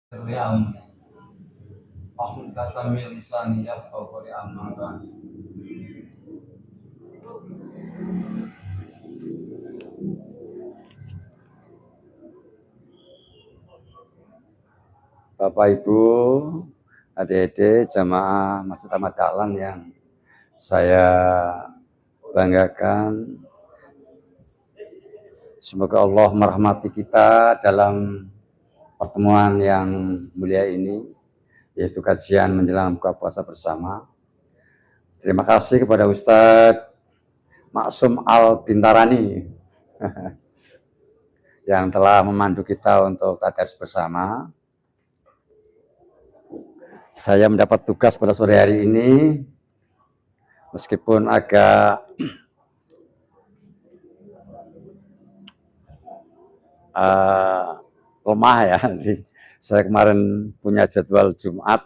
Riam Ahmad kata milisani yafqahu qawli amma ba'd. Bapak Ibu, adik-adik jamaah Masjid Ahmad Dahlan yang saya banggakan, semoga Allah merahmati kita dalam pertemuan yang mulia ini, yaitu kajian menjelang buka puasa bersama. Terima kasih kepada Ustadz Maksum Al-Bintarani yang telah memandu kita untuk tadarus bersama. Saya mendapat tugas pada sore hari ini, meskipun agak lemah ya. Saya kemarin punya jadwal Jumat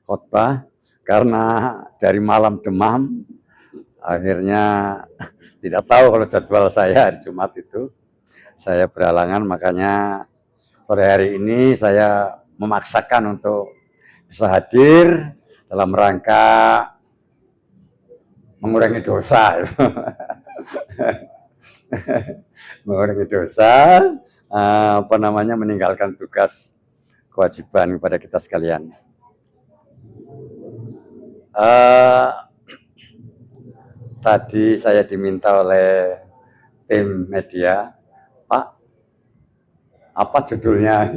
khotbah, karena dari malam demam, akhirnya tidak tahu kalau jadwal saya hari Jumat itu. Saya berhalangan, makanya sore hari ini saya memaksakan untuk bisa hadir dalam rangka mengurangi dosa. Mengurangi dosa, meninggalkan tugas kewajiban kepada kita sekalian. Tadi saya diminta oleh tim media, Pak, apa judulnya?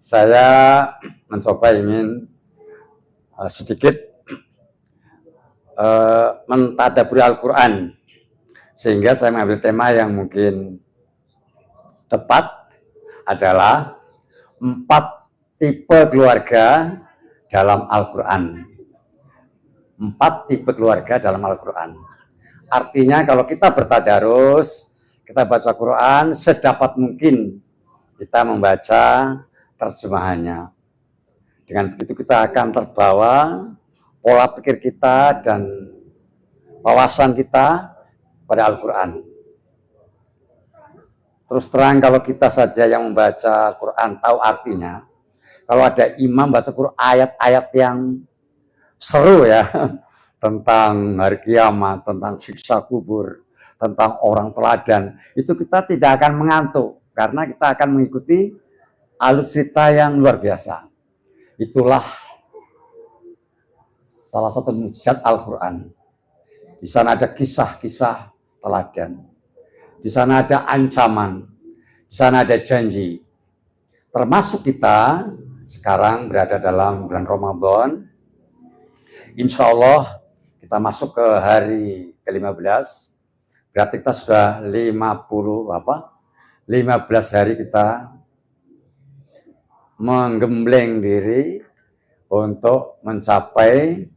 Saya mencoba ingin sedikit mentadaburi Al-Quran, sehingga saya mengambil tema yang mungkin tepat adalah 4 tipe keluarga dalam Al-Quran. 4 tipe keluarga dalam Al-Quran. Artinya kalau kita bertadarus, kita baca Quran, sedapat mungkin kita membaca terjemahannya. Dengan begitu kita akan terbawa pola pikir kita dan wawasan kita pada Al-Quran. Terus terang, kalau kita saja yang membaca Quran tahu artinya, kalau ada imam baca Quran ayat-ayat yang seru ya, tentang hari kiamat, tentang siksa kubur, tentang orang teladan, itu kita tidak akan mengantuk, karena kita akan mengikuti alur cerita yang luar biasa. Itulah salah satu mukjizat Al-Quran. Di sana ada kisah-kisah teladan, di sana ada ancaman, di sana ada janji. Termasuk kita sekarang berada dalam bulan Ramadan. Insya Allah kita masuk ke hari ke-15, berarti kita sudah 15 hari kita menggembleng diri untuk mencapai,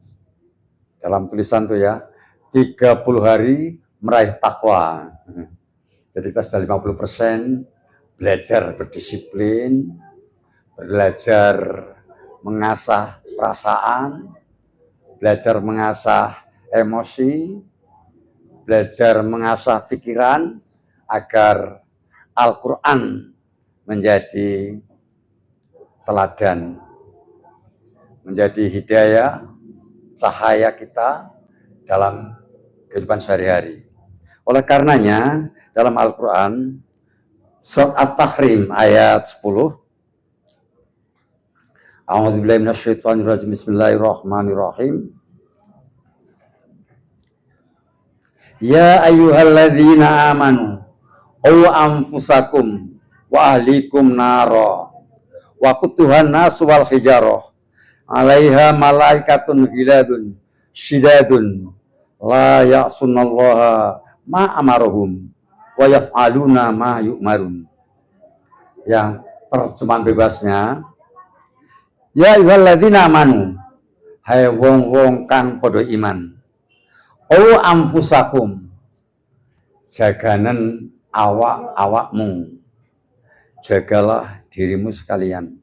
dalam tulisan tuh ya, 30 hari meraih takwa. Jadi kita sudah 50% belajar berdisiplin, belajar mengasah perasaan, belajar mengasah emosi, belajar mengasah pikiran, agar Al-Quran menjadi teladan, menjadi hidayah, cahaya kita dalam kehidupan sehari-hari. Oleh karenanya, dalam Al-Quran, surat At-Tahrim ayat 10, A'udzubillahi minasyaitonirrajim, bismillahirrahmanirrahim. Ya ayyuhalladzina amanu qu anfusakum wa ahlikum nara wa quduhan nas wal hijarah 'alaiha malaikatun ghiladun syidadun la ya'sunallaha ma amaruhum wa yaf'aluna ma yu'marun. Yang terjemahan bebasnya, ya ayyuhalladzina amanu, hai wong-wong kang padha iman, o anfusakum, jaganen awak-awakmu, jagalah dirimu sekalian,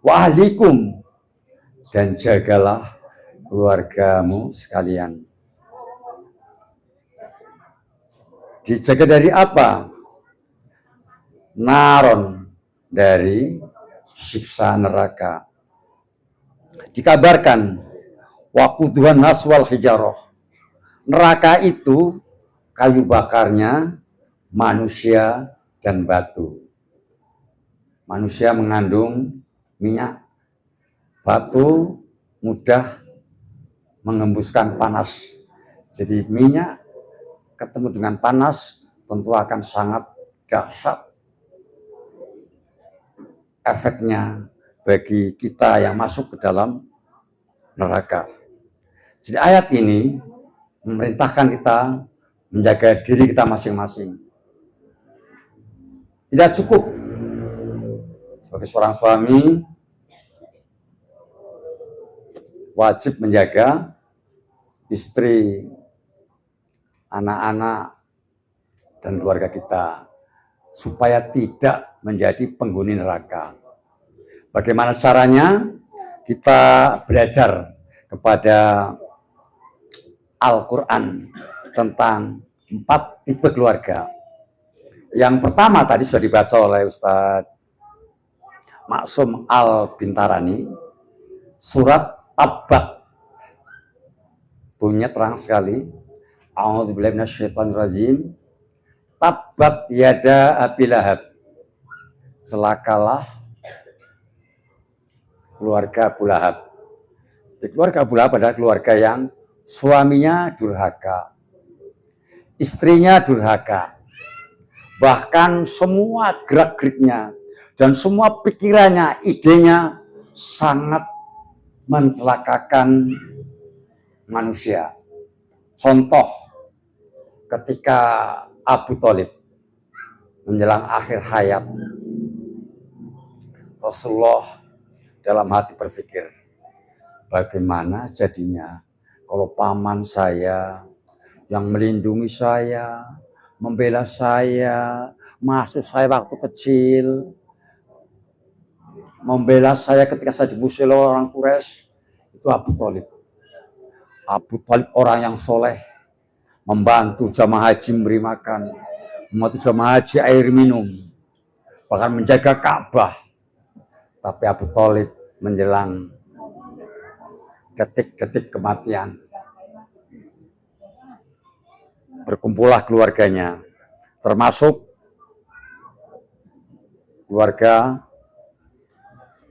wa ahlikum, dan jagalah keluargamu sekalian. Dijaga dari apa? Naron, dari siksa neraka. Dikabarkan waquduhan nas wal hijarah. Neraka itu kayu bakarnya manusia dan batu. Manusia mengandung minyak, batu mudah mengembuskan panas. Jadi minyak ketemu dengan panas tentu akan sangat dahsyat efeknya bagi kita yang masuk ke dalam neraka. Jadi ayat ini memerintahkan kita menjaga diri kita masing-masing. Tidak cukup sebagai seorang suami wajib menjaga istri, anak-anak, dan keluarga kita supaya tidak menjadi penghuni neraka. Bagaimana caranya? Kita belajar kepada Al-Quran tentang 4 tipe keluarga. Yang pertama tadi sudah dibaca oleh Ustadz Maksum Al-Bintarani, surat Tabat. Bunyinya terang sekali. A'udzubillahi minasyaitonirrajim. Tabat yada Abi Lahab. Celakalah keluarga Abu Lahab. Di keluarga Abu Lahab adalah keluarga yang suaminya durhaka, istrinya durhaka, bahkan semua gerak-geriknya dan semua pikirannya, idenya sangat mencelakakan manusia. Contoh, ketika Abu Thalib menjelang akhir hayat, Rasulullah dalam hati berpikir, bagaimana jadinya kalau paman saya yang melindungi saya, membela saya, masuk saya waktu kecil, membela saya ketika saya dimusuhi oleh orang Quraisy, itu Abu Thalib. Abu Thalib orang yang soleh, membantu jamaah haji memberi makan, membantu jamaah haji air minum, bahkan menjaga Ka'bah. Tapi Abu Thalib menjelang detik-detik kematian, berkumpullah keluarganya, termasuk keluarga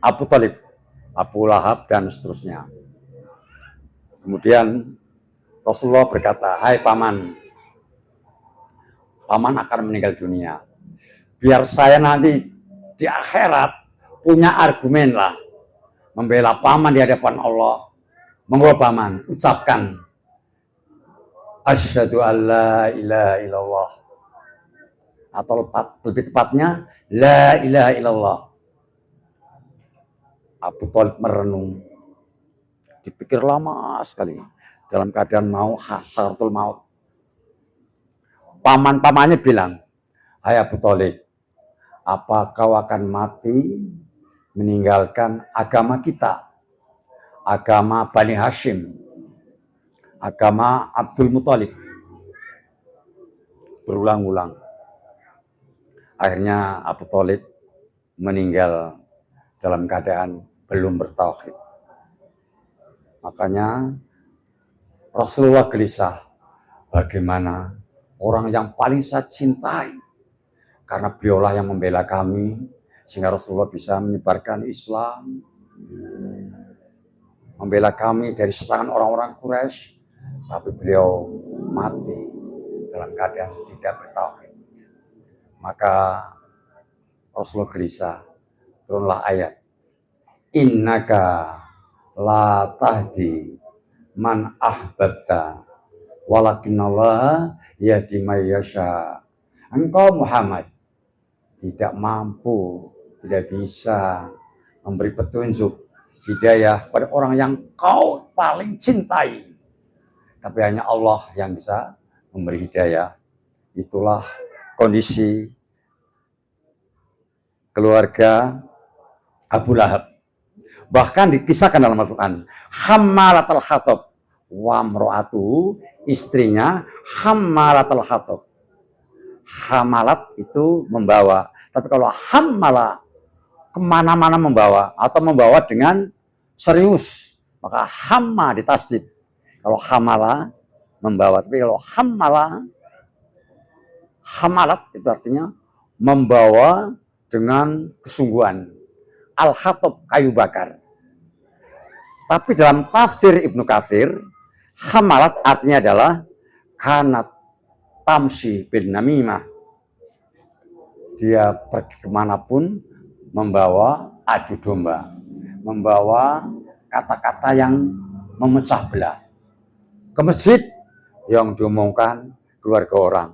Abu Thalib, Abu Lahab, dan seterusnya. Kemudian Rasulullah berkata, hai paman, paman akan meninggal dunia. Biar saya nanti di akhirat punya argumen lah, membela paman di hadapan Allah. Monggo paman, ucapkan asyhadu alla ilaha illallah, atau lebih tepatnya la ilaha illallah. Abu Thalib merenung, dipikir lama sekali, dalam keadaan mau hasaratul maut. Paman-pamannya bilang, hai Abu Thalib, apa kau akan mati meninggalkan agama kita, agama Bani Hashim, agama Abdul Muthalib? Berulang-ulang. Akhirnya Abu Thalib meninggal dalam keadaan belum bertauhid. Makanya Rasulullah gelisah, bagaimana orang yang paling saya cintai, karena beliaulah yang membela kami, sehingga Rasulullah bisa menyebarkan Islam, membela kami dari serangan orang-orang Quraisy, tapi beliau mati dalam keadaan tidak bertauhid. Maka Rasulullah gelisah, turunlah ayat, innaka la tahdi man ahbabta walakinallaha yahdi may yasha. Engkau Muhammad tidak mampu, tidak bisa memberi petunjuk hidayah pada orang yang kau paling cintai, tapi hanya Allah yang bisa memberi hidayah. Itulah kondisi keluarga Abu Lahab. Bahkan dikisahkan dalam Al-Quran, hammalatul hatab wa mro'atuhu, istrinya hammalatul hatab. Hamalat itu membawa, tapi kalau hammala kemana-mana membawa atau membawa dengan serius, maka hamma ditasdid. Kalau hamala membawa, tapi kalau hamalat itu artinya membawa dengan kesungguhan. Al-hatab, kayu bakar. Tapi dalam tafsir Ibnu Katsir, hamalat artinya adalah kanat tamsi bin namimah. Dia pergi kemanapun membawa adu domba, membawa kata-kata yang memecah belah. Ke masjid yang diomongkan keluarga orang,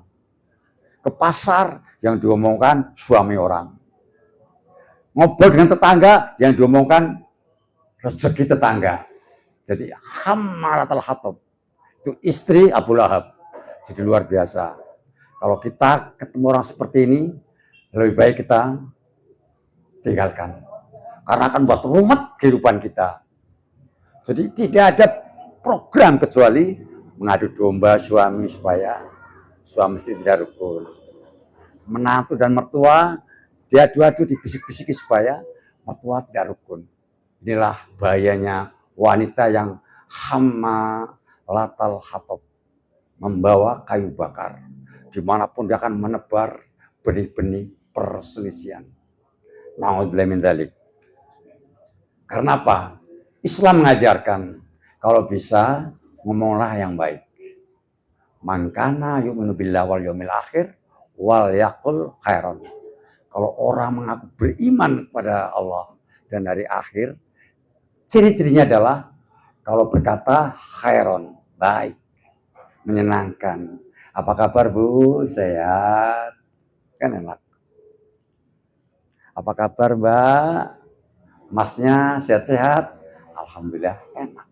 ke pasar yang diomongkan suami orang, ngobrol dengan tetangga yang diomongkan rezeki tetangga. Jadi hammalatul hatab itu istri Abu Lahab. Jadi luar biasa. Kalau kita ketemu orang seperti ini, lebih baik kita tinggalkan, karena akan buat ruwet kehidupan kita. Jadi tidak ada program kecuali mengadu domba suami supaya suami istri tidak rukun. Menantu dan mertua diadu-adu, dibisik-bisiki supaya mertua tidak rukun. Inilah bahayanya wanita yang hammalatul hatab, membawa kayu bakar. Dimanapun dia akan menebar benih-benih perselisihan. Na'udzubillah min dzalik. Karena apa? Islam mengajarkan kalau bisa ngomonglah yang baik. Man kana yu'minu billahi wal yaumil akhir wal yaqul khairan. Kalau orang mengaku beriman kepada Allah dan hari akhir, ciri-cirinya adalah kalau berkata khairon, baik, menyenangkan. Apa kabar Bu? Sehat? Kan enak. Apa kabar Mbak? Masnya sehat-sehat? Alhamdulillah enak.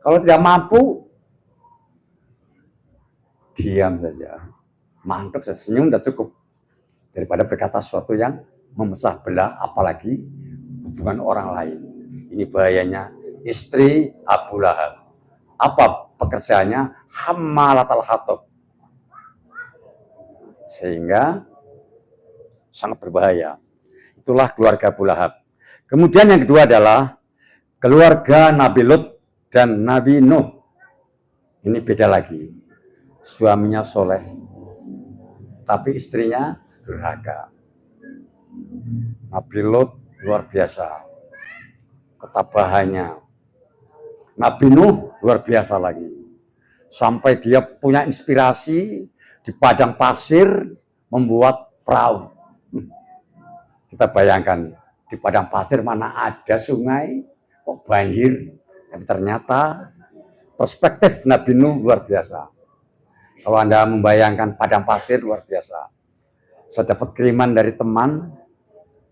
Kalau tidak mampu, diam saja. Mantap, senyum sudah cukup. Daripada berkata sesuatu yang memecah belah, apalagi hubungan orang lain. Ini bahayanya istri Abu Lahab. Apa pekerjaannya? Hammalatul hatab. Sehingga sangat berbahaya. Itulah keluarga Abu Lahab. Kemudian yang kedua adalah keluarga Nabi Lut dan Nabi Nuh. Ini beda lagi. Suaminya soleh, tapi istrinya durhaka. Nabi Lut luar biasa ketabahannya. Nabi Nuh luar biasa lagi. Sampai dia punya inspirasi di padang pasir membuat perahu. Kita bayangkan di padang pasir mana ada sungai, kok banjir. Tapi ternyata perspektif Nabi Nuh luar biasa. Kalau Anda membayangkan padang pasir luar biasa. Saya dapat kiriman dari teman,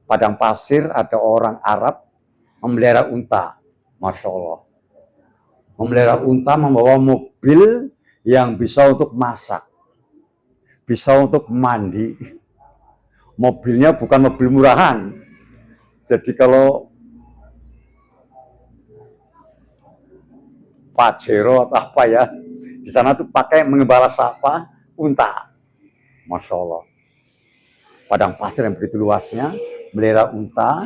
padang pasir ada orang Arab memelihara unta. Masya Allah. Memelihara unta, membawa mobil yang bisa untuk masak. Bisa untuk mandi. Mobilnya bukan mobil murahan. Jadi kalau Pajero atau apa ya, di sana tuh pakai mengembala sapa unta. Masya Allah. Padang pasir yang begitu luasnya, melihara unta,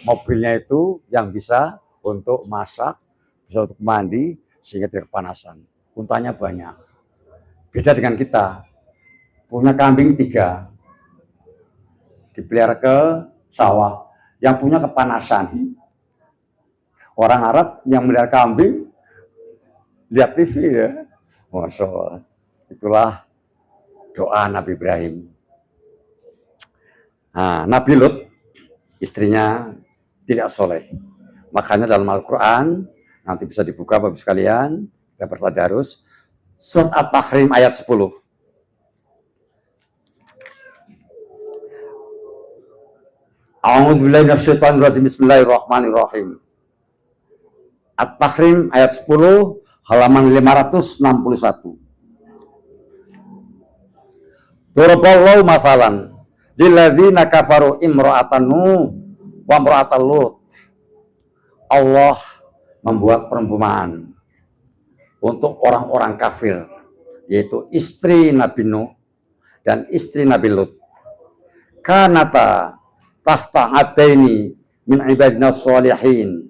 mobilnya itu yang bisa untuk masak, bisa untuk mandi, sehingga tidak kepanasan. Untanya banyak. Beda dengan kita, punya kambing 3, dipelihara ke sawah, yang punya kepanasan. Orang Arab yang melihara kambing, lihat TV ya. Masya Allah. Itulah doa Nabi Ibrahim. Nah, Nabi Lut, istrinya tidak soleh. Makanya dalam Al-Quran, nanti bisa dibuka Bapak sekalian, kita bertadarus, Surat At-Tahrim ayat 10. A'udzubillahi minasyaitonirrajim. Bismillahirrahmanirrahim. At-Tahrim ayat 10, halaman 561. Daraballahu mathalan lilladzina kafaru imra'atan Nuh wa imra'atan Lut. Allah membuat perumpamaan untuk orang-orang kafir, yaitu istri Nabi Nuh dan istri Nabi Lut. Kanata, tahta abdaini min ibadina sholihin.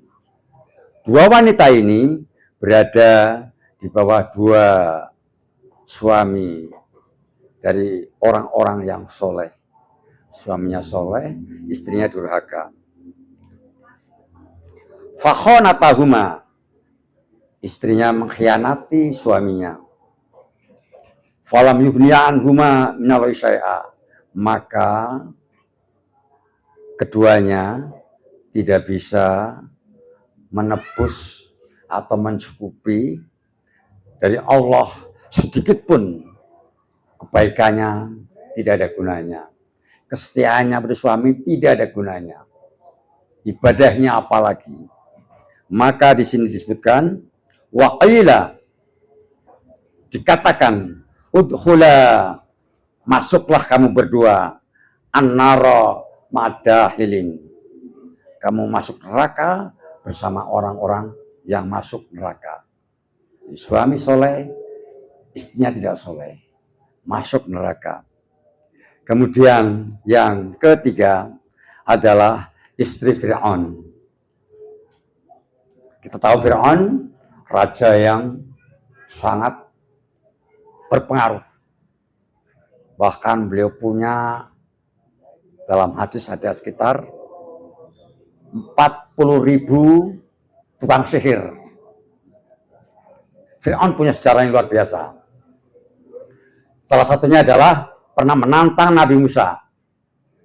Dua wanita ini berada di bawah dua suami dari orang-orang yang soleh. Suaminya soleh, istrinya durhaka. Fakhonatahuma, istrinya mengkhianati suaminya. Falam yughniya anhuma minal syai'a, maka keduanya tidak bisa menebus atau mencukupi dari Allah sedikit pun. Kebaikannya tidak ada gunanya, kesetiaannya pada suami tidak ada gunanya, ibadahnya apalagi. Maka di sini disebutkan waqila, dikatakan udkhula, masuklah kamu berdua, annara ma'dahilin, kamu masuk neraka bersama orang-orang yang masuk neraka. Suami soleh, istrinya tidak soleh, masuk neraka. Kemudian yang ketiga adalah istri Fir'aun. Kita tahu Fir'aun raja yang sangat berpengaruh. Bahkan beliau punya, dalam hadis ada sekitar 40.000 tukang sihir. Fir'aun punya sejarah yang luar biasa. Salah satunya adalah pernah menantang Nabi Musa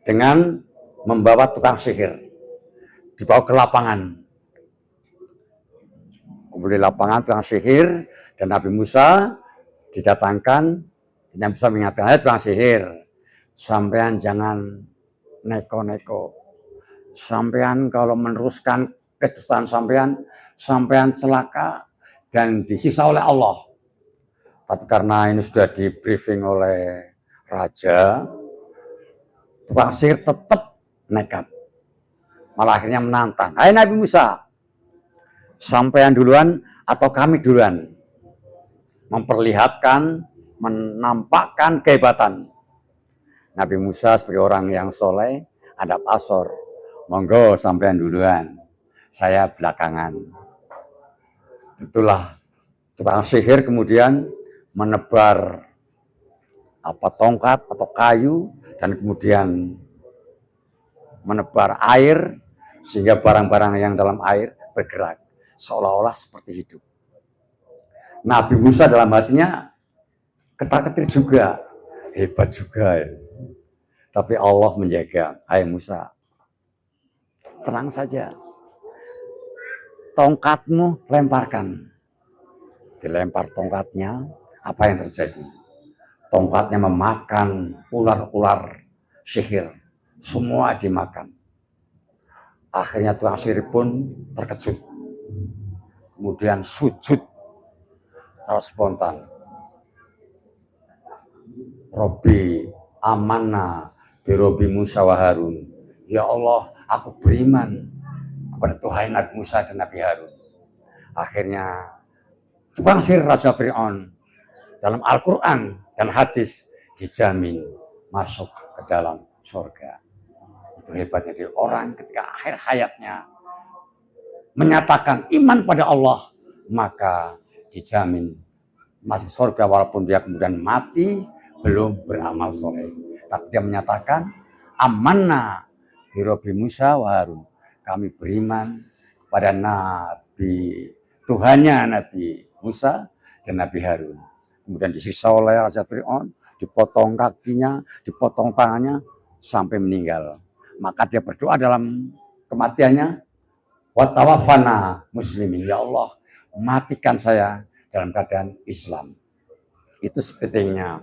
dengan membawa tukang sihir, dibawa ke lapangan. Kemudian lapangan tukang sihir dan Nabi Musa didatangkan. Nabi Musa mengatakan, tukang sihir, sampean jangan neko-neko. Sampean kalau meneruskan kedustaan sampean celaka dan disiksa oleh Allah. Tapi karena ini sudah di briefing oleh raja, tukang sihir tetap nekat. Malah akhirnya menantang, hai Nabi Musa, sampean duluan atau kami duluan? Memperlihatkan, menampakkan kehebatan. Nabi Musa sebagai orang yang soleh, adab asor, monggo sampean duluan, saya belakangan. Itulah tukang sihir kemudian menebar tongkat atau kayu dan kemudian menebar air sehingga barang-barang yang dalam air bergerak seolah-olah seperti hidup. Nabi Musa dalam hatinya ketar-ketir juga, hebat juga ya. Tapi Allah menjaga, hai Musa, tenang saja, tongkatmu lemparkan. Dilempar tongkatnya, apa yang terjadi? Tongkatnya memakan ular-ular sihir, semua dimakan. Akhirnya tukang sihir pun terkejut, kemudian sujud secara spontan. Robbi amanna birobi Musa wa Harun. Ya Allah, aku beriman kepada Tuhan Nabi Musa dan Nabi Harun. Akhirnya tukang sihir Raja Fir'aun dalam Al-Quran dan hadis dijamin masuk ke dalam surga. Itu hebatnya dari orang ketika akhir hayatnya menyatakan iman pada Allah, maka dijamin masuk surga walaupun dia kemudian mati belum beramal soleh. Tapi dia menyatakan amanna birobi Musa wa Harun. Kami beriman kepada Nabi, Tuhannya Nabi Musa dan Nabi Harun. Kemudian disiksa oleh Raja Fir'aun, dipotong kakinya, dipotong tangannya sampai meninggal. Maka dia berdoa dalam kematiannya, wa tawaffana muslimin, ya Allah, matikan saya dalam keadaan Islam. Itu sepentingnya.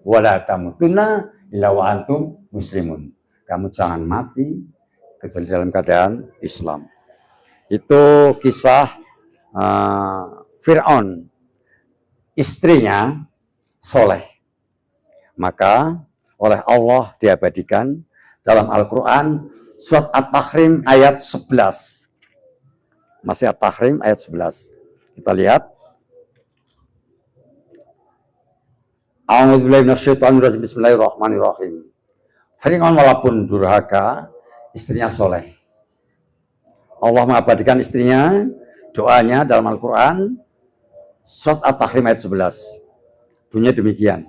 Wala tamutunna illa wa antum muslimun. Kamu jangan mati kecuali dalam keadaan Islam. Itu kisah Fir'aun. Istrinya soleh. Maka oleh Allah diabadikan dalam Al-Quran surat At-Tahrim ayat 11. Masih At-Tahrim ayat 11. Kita lihat. A'udzubillahi minasyaitonir rajim. Bismillahirrahmanirrahim. Fir'aun walaupun durhaka, istrinya soleh. Allah mengabadikan istrinya, doanya dalam Al-Quran, surat At-Tahrim ayat 11. Bunyinya demikian.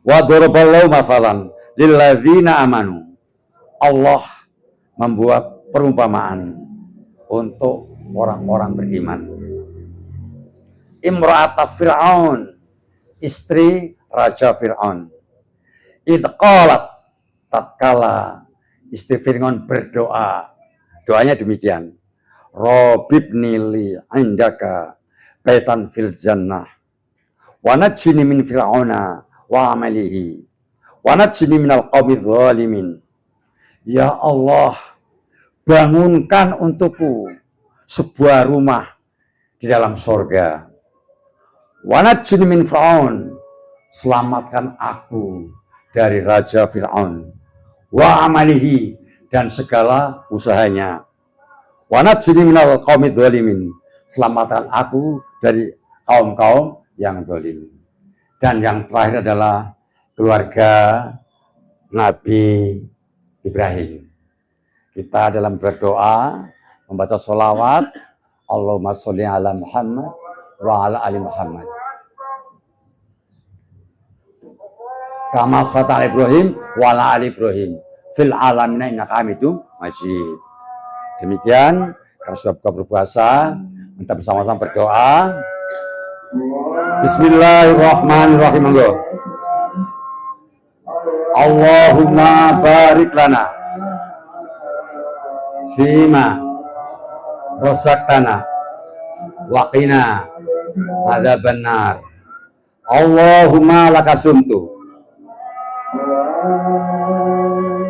Wa daraballahu mathalan lilladzina amanu. Allah membuat perumpamaan untuk orang-orang beriman. Imra'ata Fir'aun, istri Raja Fir'aun. Idh qalat, tatkala istri Fir'aun berdoa, doanya demikian. Rabbibni li indaka baitan fil jannah wa najjini min fir'auna wa amalihi wa najjini minal qawmi dzalimin. Ya Allah, bangunkan untukku sebuah rumah di dalam surga. Wa najjini min fir'aun, selamatkan aku dari Raja Fir'aun, wa amalihi, dan segala usahanya. Wa najjini minal qaumi dzalimin, selamatkan aku dari kaum-kaum yang zalim. Dan yang terakhir adalah keluarga Nabi Ibrahim. Kita dalam berdoa membaca sholawat, Allahumma sholli ala Muhammad wa ala ali Muhammad. Kama sholata ala Ibrahim wa ala ali Ibrahim fil alamin innaka Hamidum Majid. Demikian, karena sudah buka berpuasa, kita bersama-sama berdoa. Bismillahirrahmanirrahim. Allahumma barik lana fima razaqtana wa qina adzabannar. Allahumma lakasumtu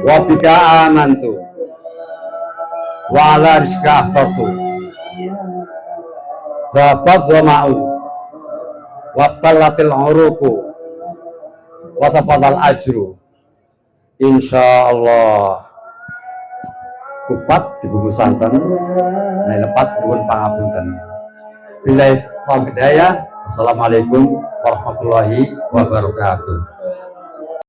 wa bika amantu wa ala rizqika aftartu zabat wa ma'u wa talatil uruku wa tapadal ajru. Insyaallah kupat dibungkus santen nah lepat nuwun pangapunten. Billahi taufiq hidayah. Assalamualaikum warahmatullahi wabarakatuh.